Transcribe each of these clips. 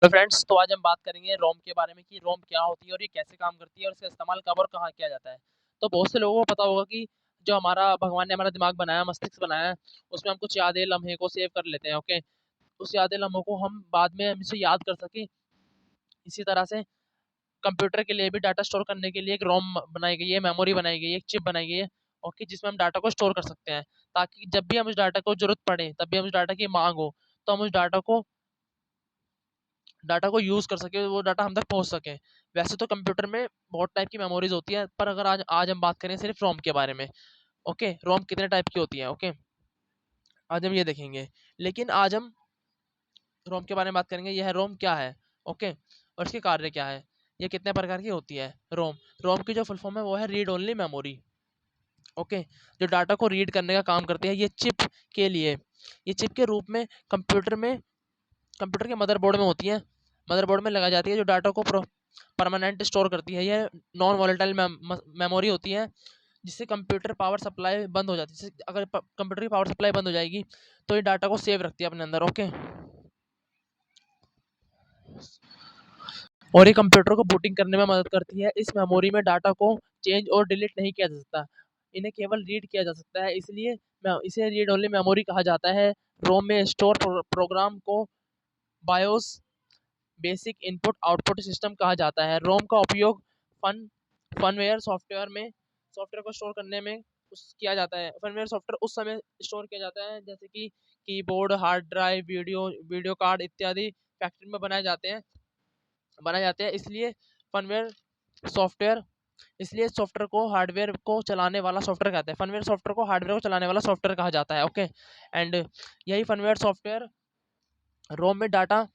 तो फ्रेंड्स, तो आज हम बात करेंगे रोम के बारे में कि रोम क्या होती है और ये कैसे काम करती है और इसका इस्तेमाल कब और कहाँ किया जाता है। तो बहुत से लोगों को पता होगा कि जो हमारा भगवान ने हमारा दिमाग बनाया, मस्तिष्क बनाया है, उसमें हम कुछ यादें, लम्हे को सेव कर लेते हैं, ओके? उस यादें, लम्हों को हम बाद में हम इसे याद कर सकें, इसी तरह से कंप्यूटर के लिए भी डाटा स्टोर करने के लिए एक रोम बनाई गई है, मेमोरी बनाई गई है, एक चिप बनाई गई है, ओके? जिसमें हम डाटा को स्टोर कर सकते हैं, ताकि जब भी हम उस डाटा को ज़रूरत पड़े, तब भी हम उस डाटा की माँग हो, तो हम उस डाटा को यूज़ कर सकें, वो डाटा हम तक पहुँच सके। वैसे तो कंप्यूटर में बहुत टाइप की मेमोरीज़ होती है, पर अगर आज आज हम बात करें सिर्फ़ रोम के बारे में, ओके? रोम कितने टाइप की होती है, ओके? आज हम ये देखेंगे। लेकिन आज हम रोम के बारे में बात करेंगे, यह रोम क्या है, ओके? और इसके कार्य क्या है? ये कितने प्रकार की होती है रोम? रोम की जो फुल फॉर्म है वो है रीड ओनली मेमोरी, ओके? जो डाटा को रीड करने का काम करती है, ये चिप के लिए, ये चिप के रूप में कंप्यूटर के मदरबोर्ड में होती है, मदरबोर्ड में लगाई जाती है, जो डाटा को परमानेंट स्टोर करती है। ये नॉन वॉलेटाइल मेमोरी होती है, जिससे कंप्यूटर पावर सप्लाई बंद हो जाती है। अगर कंप्यूटर की पावर सप्लाई बंद हो जाएगी, तो ये डाटा को सेव रखती है अपने अंदर, ओके? और ये कंप्यूटर को बूटिंग करने में मदद करती है। इस मेमोरी में डाटा को चेंज और डिलीट नहीं किया जा सकता, इन्हें केवल रीड किया जा सकता है, इसलिए इसे रीड ओनली मेमोरी कहा जाता है। रोम में स्टोर प्रोग्राम को BIOS, basic input output system कहा जाता है। रोम का उपयोग फन फनवेयर सॉफ्टवेयर को स्टोर करने में किया जाता है। फनवेयर सॉफ्टवेयर उस समय स्टोर किया जाता है, जैसे कि keyboard, hard drive, video card इत्यादि फैक्ट्री में बनाए जाते हैं। सॉफ्टवेयर इसलिए सॉफ्टवेयर को हार्डवेयर को चलाने वाला सॉफ्टवेयर कहते हैं। फनवेयर सॉफ्टवेयर को हार्डवेयर को चलाने वाला सॉफ्टवेयर कहा जाता है, ओके? एंड यही फनवेयर सॉफ्टवेयर रोम में डाटा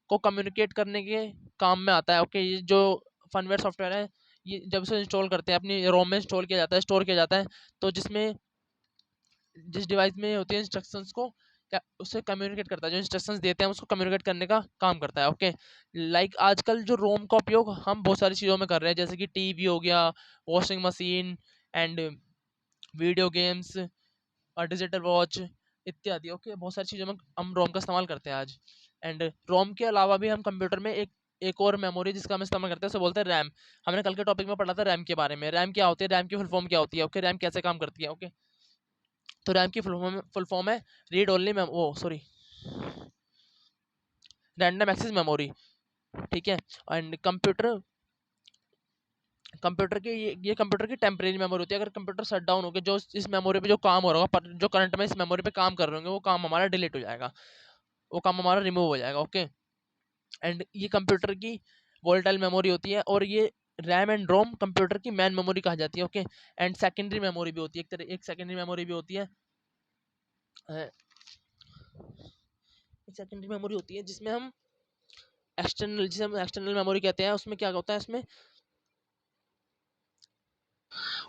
को कम्युनिकेट करने के काम में आता है, ओके? ये जो फनवेयर सॉफ्टवेयर है, ये जब से इंस्टॉल करते हैं अपनी रोम में इंस्टॉल किया जाता है, स्टोर किया जाता है, तो जिस डिवाइस में होती है इंस्ट्रक्शंस को उससे कम्युनिकेट करता है, जो इंस्ट्रक्शंस देते हैं उसको कम्युनिकेट करने का काम करता है, ओके? लाइक आजकल जो रोम का उपयोग हम बहुत सारी चीज़ों में कर रहे हैं, जैसे कि टीवी हो गया, washing machine and video games और डिजिटल वॉच इत्यादि, ओके? बहुत सारी चीज़ों में हम रोम का इस्तेमाल करते हैं आज। एंड रोम के अलावा भी हम कंप्यूटर में एक एक और मेमोरी जिसका हम इस्तेमाल करते हैं, उसे बोलते हैं रैम। हमने कल के टॉपिक में पढ़ा था रैम के बारे में। रैम क्या होती है, रैम की फुल फॉर्म क्या होती है, ओके? रैम कैसे काम करती है, ओके? तो रैम की फुल फॉर्म है read only sorry, random access memory, ठीक है? एंड कंप्यूटर की ये कंप्यूटर की टेम्परेरी मेमोरी होती है। अगर कंप्यूटर शट डाउन हो गया, जो इस मेमोरी पे जो काम हो रहा होगा, जो करंट में इस मेमोरी पे काम कर रहे होंगे, वो काम हमारा डिलीट हो जाएगा, वो काम हमारा रिमूव हो जाएगा, ओके? एंड ये कंप्यूटर की वोलेटाइल मेमोरी होती है, और ये रैम एंड रोम कंप्यूटर की मैन मेमोरी कहा जाती है, ओके? एंड सेकेंडरी मेमोरी भी होती है, एक सेकेंडरी मेमोरी भी होती है, अ, एक सेकेंडरी मेमोरी होती है जिसे हम एक्सटर्नल मेमोरी कहते हैं। उसमें क्या होता है, इसमें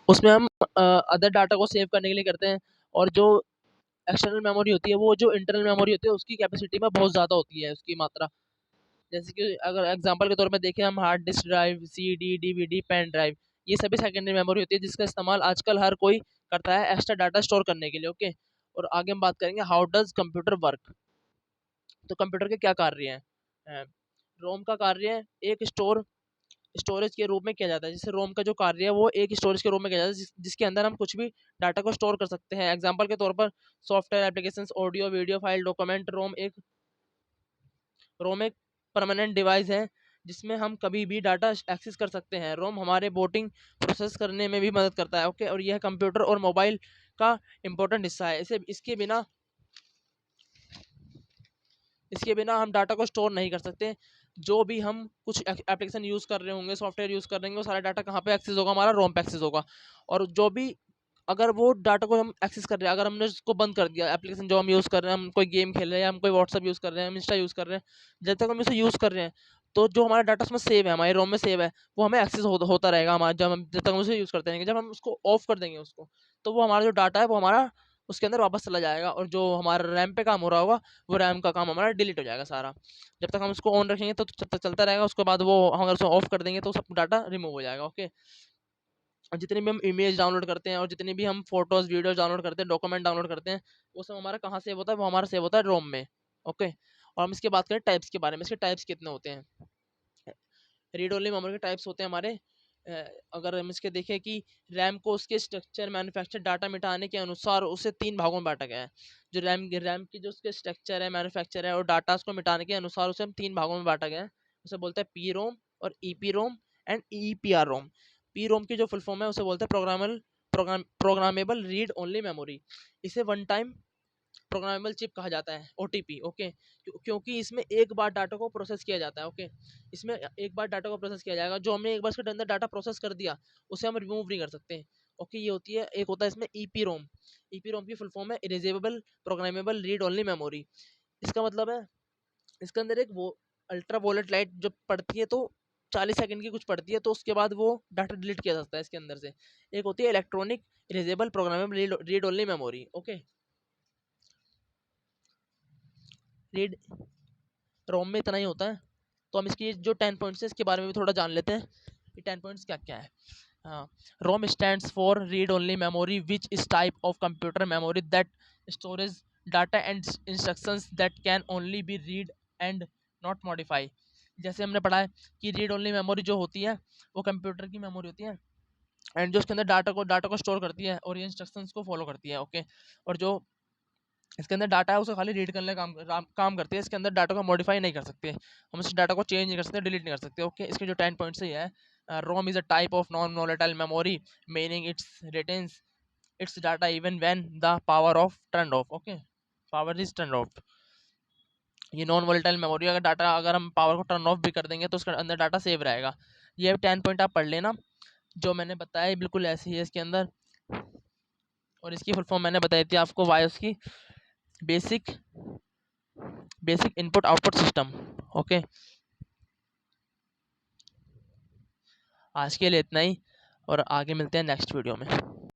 उसमें हम अदर डाटा को सेव करने के लिए करते हैं, और जो एक्सटर्नल मेमोरी होती है, वो जो इंटरनल मेमोरी होती है उसकी कैपेसिटी में बहुत ज़्यादा होती है उसकी मात्रा। जैसे कि अगर एग्जांपल के तौर पे देखें हम, hard disk drive, CD, DVD, pen drive, ये सभी सेकेंडरी मेमोरी होती है, जिसका इस्तेमाल आजकल हर कोई करता है एक्स्ट्रा डाटा स्टोर करने के लिए, ओके? और आगे हम बात करेंगे हाउ डज कंप्यूटर वर्क। तो कंप्यूटर के क्या कार्य हैं? रोम का कार्य एक स्टोरेज के रूप में किया जाता है। जैसे रोम का जो कार्य है वो एक स्टोरेज के रूप में किया जाता है, जिसके अंदर हम कुछ भी डाटा को स्टोर कर सकते हैं। एग्जांपल के तौर पर software, applications, audio, video file, document. ROM एक परमानेंट डिवाइस है, जिसमें हम कभी भी डाटा एक्सेस कर सकते हैं। रोम हमारे बोटिंग प्रोसेस करने में भी मदद करता है, ओके? और यह कंप्यूटर और मोबाइल का इम्पोर्टेंट हिस्सा है। इसे इसके बिना हम डाटा को स्टोर नहीं कर सकते। जो भी हम कुछ एप्लीकेशन यूज़ कर रहे होंगे, सॉफ्टवेयर यूज़ कर रहे होंगे, वो सारा डाटा कहाँ पे एक्सेस होगा, हमारा रोम पे एक्सेस होगा। और जो भी अगर वो डाटा को हम एक्सेस कर रहे हैं, अगर हमने उसको बंद कर दिया, एप्लीकेशन जो हम यूज़ कर रहे हैं, हम कोई गेम खेल रहे हैं, हम कोई व्हाट्सअप यूज़ कर रहे हैं, हम इंस्टा यूज़ कर रहे हैं, जब तक हम इसे यूज़ कर रहे हैं, तो जो हमारा डाटा उसमें सेव है, हमारे रोम में सेव है, वो हमें एक्सेस होता रहेगा हमारा, जब तक हम उसे यूज़ करते रहेंगे। जब हम उसको ऑफ कर देंगे तो वो हमारा जो डाटा है वो हमारा उसके अंदर वापस चला जाएगा, और जो हमारा रैम पे काम हो रहा होगा, वो रैम का काम हमारा डिलीट हो जाएगा सारा। जब तक हम उसको ऑन रखेंगे तो जब तक चलता रहेगा, उसके बाद वो हम अगर उसे ऑफ कर देंगे तो सब डाटा रिमूव हो जाएगा, ओके? और जितनी भी हम इमेज डाउनलोड करते हैं, और जितनी भी हम फोटोज, वीडियोज डाउनलोड करते हैं, डॉक्यूमेंट डाउनलोड करते हैं, वो सब हमारा कहाँ सेव होता है, वो हमारा सेव होता है रोम में, ओके? और हम इसके बात करें टाइप्स के बारे में, इसके टाइप्स कितने होते हैं। रीड ओनली मेमोरी के टाइप्स होते हैं हमारे, अगर हम इसके देखें कि रैम को उसके स्ट्रक्चर, मैन्युफैक्चर, डाटा मिटाने के अनुसार उसे 3 भागों में बांटा गया है। जो रैम की जो उसके स्ट्रक्चर है, मैन्युफैक्चर है और डाटा उसको मिटाने के अनुसार उसे हम 3 भागों में बांटा गया है। उसे बोलते हैं पी रोम और E P ROM and E P R ROM. P ROM की जो फुल फॉर्म है उसे बोलते हैं प्रोग्रामेबल रीड ओनली मेमोरी। इसे वन टाइम प्रोग्रामेबल चिप कहा जाता है, ओटीपी। ओके, क्योंकि इसमें एक बार डाटा को प्रोसेस किया जाता है। ओके, इसमें एक बार डाटा को प्रोसेस किया जाएगा, जो हमने एक बार इसके अंदर डाटा प्रोसेस कर दिया उसे हम रिमूव नहीं कर सकते। ओके, ये होती है, एक होता है इसमें ईपी रोम। ईपी रोम की फुल फॉर्म है erasable programmable read only memory. इसका मतलब है इसके अंदर एक वो अल्ट्रा वोलेट लाइट जब पड़ती है तो 40 सेकंड की कुछ पड़ती है, तो उसके बाद वो डाटा डिलीट किया जा सकता है इसके अंदर से। एक होती है electronic erasable programmable read only memory. Okay, read ROM में इतना ही होता है। तो हम इसकी जो 10 पॉइंट्स है इसके बारे में भी थोड़ा जान लेते हैं कि 10 पॉइंट्स क्या क्या है। हाँ, ROM stands for read only memory which is type of computer memory that storage data and instructions that can only be read and not modify. जैसे हमने पढ़ा है कि रीड ओनली मेमोरी जो होती है वो कंप्यूटर की मेमोरी होती है, एंड जो उसके अंदर डाटा को स्टोर करती है और ये इंस्ट्रक्शंस को फॉलो करती है। ओके, और जो इसके अंदर डाटा है उसे खाली रीड करने का काम करती है। इसके अंदर डाटा को मॉडिफाई नहीं कर सकते, हम इस डाटा को चेंज नहीं कर सकते, डिलीट नहीं कर सकते। ओके, इसके जो 10 पॉइंट्स है, ROM is a type of non volatile memory meaning it's retains its data even when the power off turn off. Okay, power is turn off. ये नॉन वोलेटाइल मेमोरी, अगर हम power को turn off भी कर देंगे तो उसके अंदर डाटा सेव रहेगा। ये 10 पॉइंट आप पढ़ लेना, जो मैंने बताया बिल्कुल ऐसे ही है इसके अंदर। और इसकी फुल फॉर्म मैंने बताई थी आपको, वाई की basic input output system. Okay, आज के लिए इतना ही और आगे मिलते हैं नेक्स्ट वीडियो में।